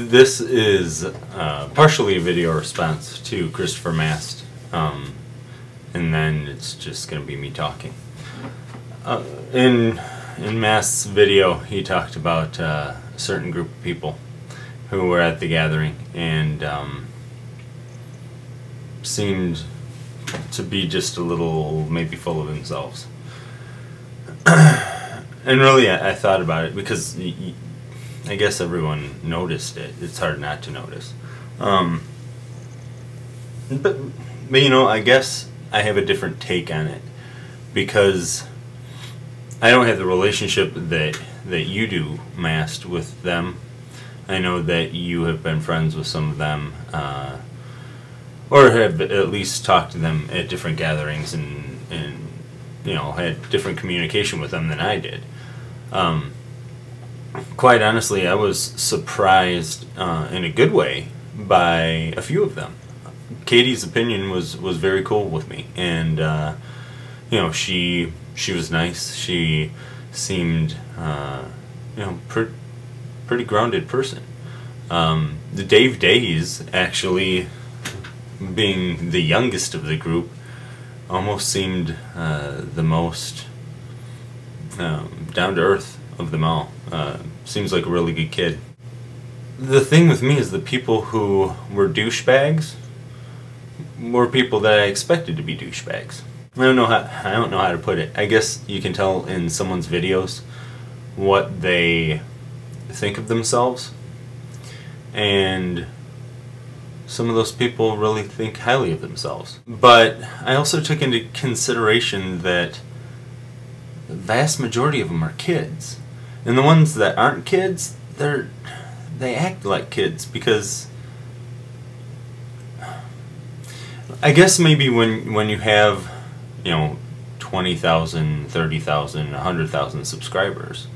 This is partially a video response to Christopher Mast, and then it's just going to be me talking. In Mast's video, he talked about a certain group of people who were at the gathering and seemed to be just a little maybe full of themselves. And really, I thought about it because I guess everyone noticed it. It's hard not to notice. But you know, I guess I have a different take on it because I don't have the relationship that you do, Mast, with them. I know that you have been friends with some of them, or have at least talked to them at different gatherings and you know, had different communication with them than I did. Quite honestly, I was surprised in a good way by a few of them. Katie's opinion was very cool with me, and you know, she was nice. She seemed you know, pretty grounded person. The Dave Days, actually being the youngest of the group, almost seemed the most down to earth of them all. Seems like a really good kid. The thing with me is the people who were douchebags were people that I expected to be douchebags. I don't know how to put it. I guess you can tell in someone's videos what they think of themselves, and some of those people really think highly of themselves. But I also took into consideration that the vast majority of them are kids. And the ones that aren't kids, they act like kids because I guess maybe when you have, you know, 20,000, 30,000, 100,000 subscribers,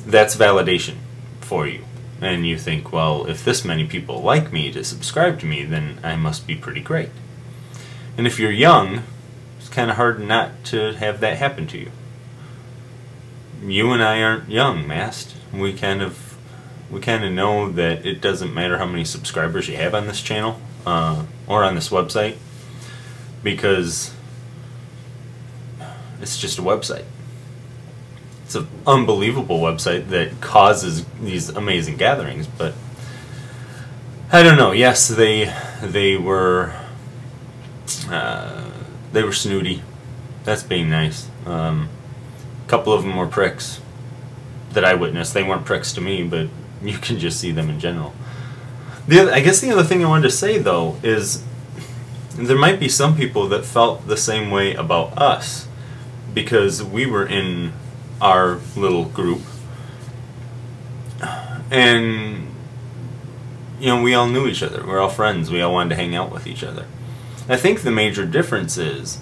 that's validation for you. And you think, well, if this many people like me to subscribe to me, then I must be pretty great. And if you're young, it's kind of hard not to have that happen to you. You and I aren't young, Mast. We kind of know that it doesn't matter how many subscribers you have on this channel or on this website, because it's just a website. It's an unbelievable website that causes these amazing gatherings, but I don't know. Yes, they were snooty. That's being nice. A couple of them were pricks that I witnessed. They weren't pricks to me, but you can just see them in general. I guess the other thing I wanted to say, though, is there might be some people that felt the same way about us because we were in our little group, and you know, we all knew each other. We're all friends. We all wanted to hang out with each other. I think the major difference is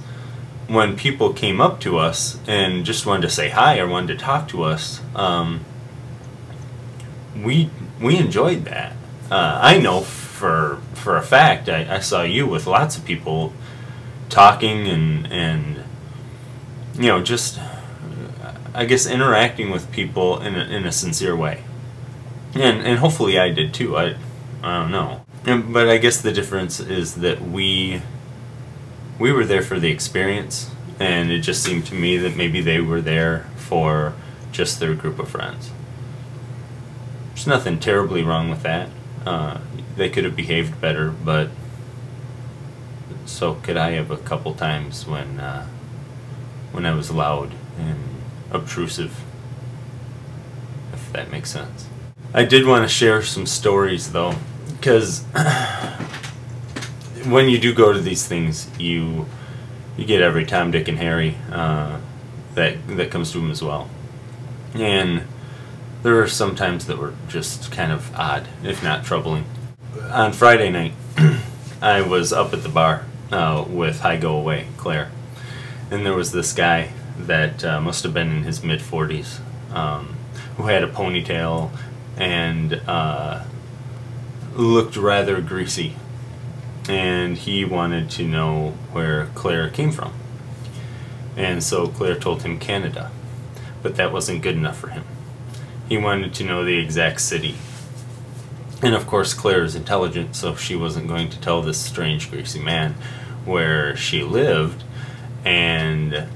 when people came up to us and just wanted to say hi or wanted to talk to us, we enjoyed that. I know for a fact I saw you with lots of people talking and you know, just I guess interacting with people in a sincere way, and hopefully I did too. I don't know, but I guess the difference is that we were there for the experience, and it just seemed to me that maybe they were there for just their group of friends. There's nothing terribly wrong with that. They could have behaved better, but so could I have a couple times when I was loud and obtrusive, if that makes sense. I did want to share some stories, though, because when you do go to these things, you get every Tom, Dick, and Harry that comes to them as well. And there were some times that were just kind of odd, if not troubling. On Friday night, I was up at the bar with Hi Go Away, Claire, and there was this guy that must have been in his mid-40s, who had a ponytail and looked rather greasy, and he wanted to know where Claire came from. And so Claire told him Canada, but that wasn't good enough for him. He wanted to know the exact city. And of course Claire is intelligent, so she wasn't going to tell this strange greasy man where she lived, and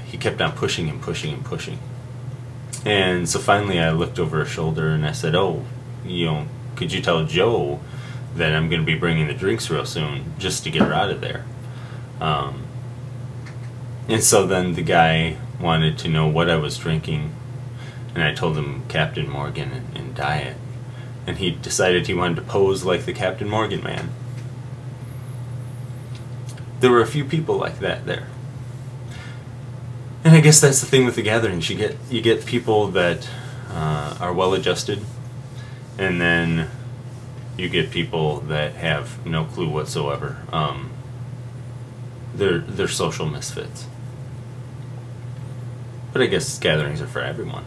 he kept on pushing and pushing and pushing. And so finally I looked over her shoulder and I said, oh, could you tell Joe that I'm going to be bringing the drinks real soon, just to get her out of there. And so then the guy wanted to know what I was drinking, and I told him Captain Morgan and diet. And he decided he wanted to pose like the Captain Morgan man. There were a few people like that there. And I guess that's the thing with the gatherings. You get people that are well adjusted, and then you get people that have no clue whatsoever. They're social misfits. But I guess gatherings are for everyone.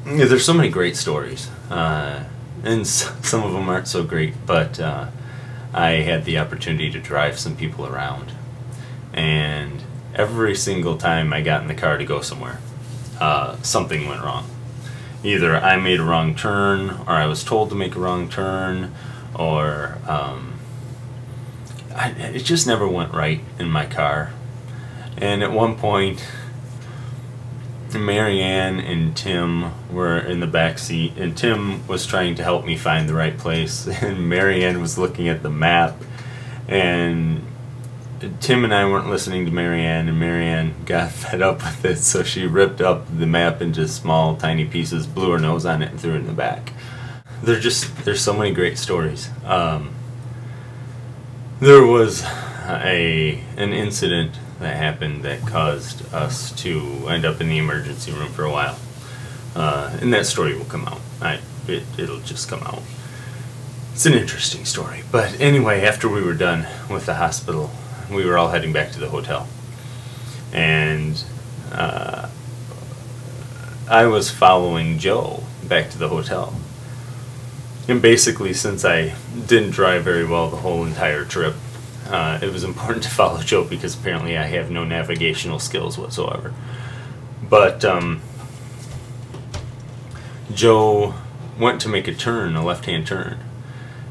Yeah, there's so many great stories, and some of them aren't so great, but I had the opportunity to drive some people around, and every single time I got in the car to go somewhere, something went wrong. Either I made a wrong turn, or I was told to make a wrong turn, or it just never went right in my car. And at one point, Marianne and Tim were in the back seat, and Tim was trying to help me find the right place, and Marianne was looking at the map, and Tim and I weren't listening to Marianne, and Marianne got fed up with it, so she ripped up the map into small, tiny pieces, blew her nose on it, and threw it in the back. There's so many great stories. There was an incident that happened that caused us to end up in the emergency room for a while. And that story will come out. It'll just come out. It's an interesting story. But anyway, after we were done with the hospital, we were all heading back to the hotel. And I was following Joe back to the hotel. And basically, since I didn't drive very well the whole entire trip, it was important to follow Joe because apparently I have no navigational skills whatsoever. But Joe went to make a turn, a left-hand turn,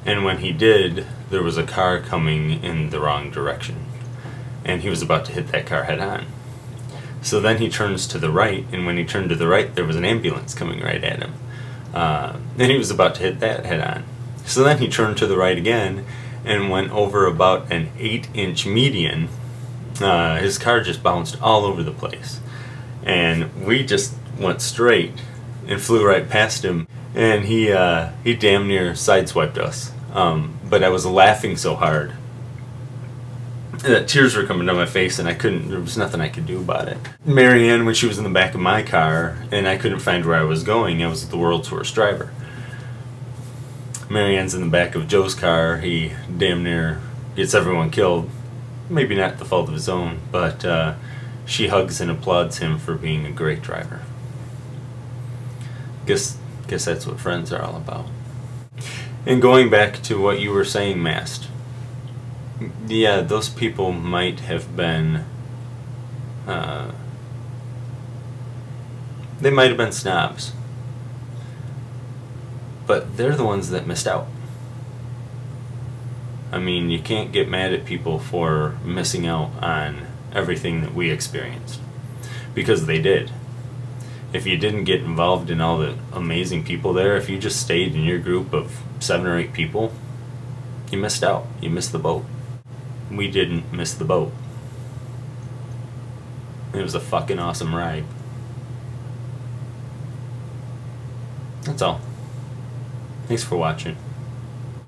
and when he did, there was a car coming in the wrong direction, and he was about to hit that car head-on. So then he turns to the right, and when he turned to the right, there was an ambulance coming right at him. And he was about to hit that head-on. So then he turned to the right again and went over about an 8-inch median. His car just bounced all over the place. And we just went straight and flew right past him. And he damn near sideswiped us. But I was laughing so hard that tears were coming down my face, and there was nothing I could do about it. Marianne, when she was in the back of my car and I couldn't find where I was going, I was the world's worst driver. Marianne's in the back of Joe's car. He damn near gets everyone killed. Maybe not the fault of his own, but she hugs and applauds him for being a great driver. Guess that's what friends are all about. And going back to what you were saying, Mast, yeah, those people might have been, they might have been snobs, but they're the ones that missed out. I mean, you can't get mad at people for missing out on everything that we experienced, because they did. If you didn't get involved in all the amazing people there, if you just stayed in your group of 7 or 8 people, you missed out. You missed the boat. We didn't miss the boat. It was a fucking awesome ride. That's all. Thanks for watching.